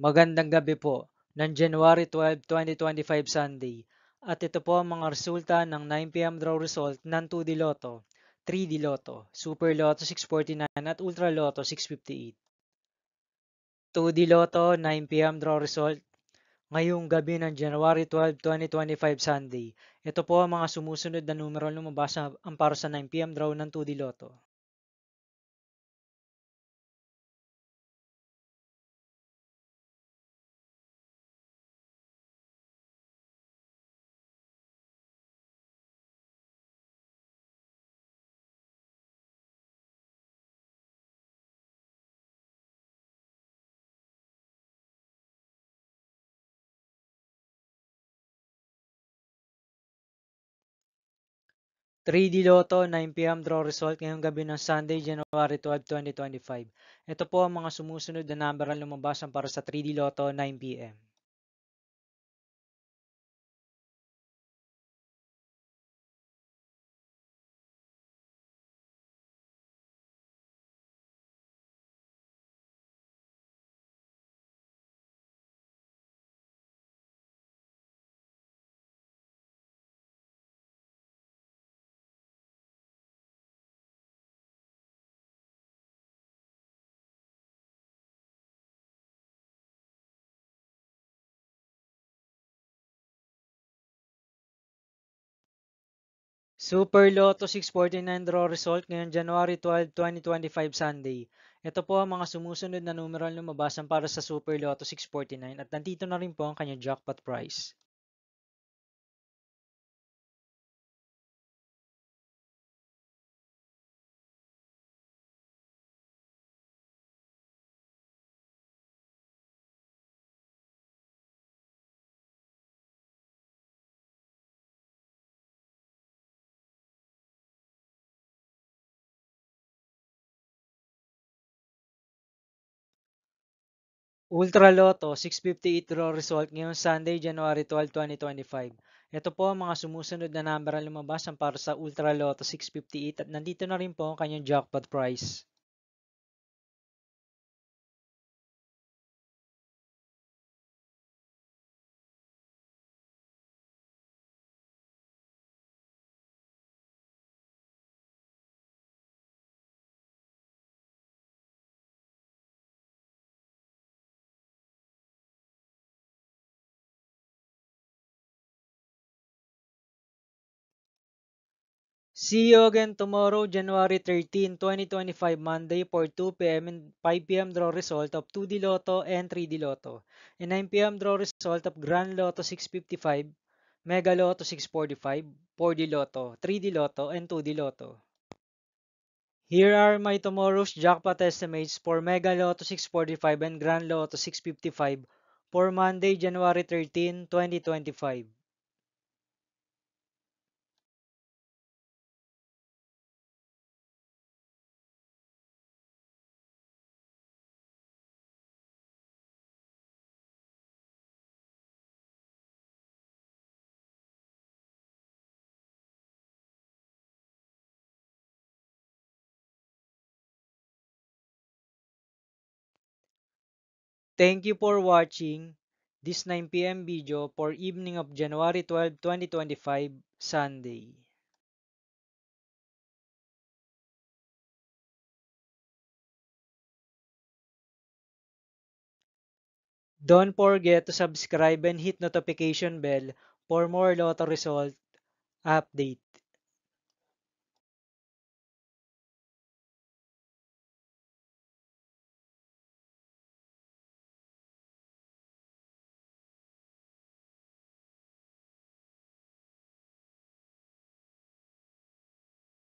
Magandang gabi po ng January 12, 2025 Sunday. At ito po ang mga resulta ng 9 p.m. draw result ng 2D Lotto, 3D Lotto, Super Lotto 649 at Ultra Lotto 658. 2D Lotto 9 p.m. draw result ngayong gabi ng January 12, 2025 Sunday. Ito po ang mga sumusunod na numero lumabas ang para sa 9 p.m. draw ng 2D Lotto. 3D Lotto 9 p.m. draw result ngayong gabi ng Sunday, January 12, 2025. Ito po ang mga sumusunod na number ang lumabas para sa 3D Lotto 9 p.m. Super Lotto 649 draw result ngayong January 12, 2025 Sunday. Ito po ang mga sumusunod na numero ang lumabas para sa Super Lotto 649 at nandito na rin po ang kanyang jackpot price. Ultra Lotto 658 draw result ngayong Sunday, January 12, 2025. Ito po ang mga sumusunod na number ang lumabas para sa Ultra Lotto 658 at nandito na rin po ang kanyang jackpot price. See you again tomorrow, January 13, 2025, Monday for 2 p.m. and 5 p.m. draw result of 2D Lotto and 3D Lotto, and 9 p.m. draw result of Grand Lotto 655, Mega Lotto 645, 4D Lotto, 3D Lotto, and 2D Lotto. Here are my tomorrow's jackpot estimates for Mega Lotto 645 and Grand Lotto 655 for Monday, January 13, 2025. Thank you for watching this 9 p.m. video for evening of January 12, 2025, Sunday. Don't forget to subscribe and hit notification bell for more lotto result update.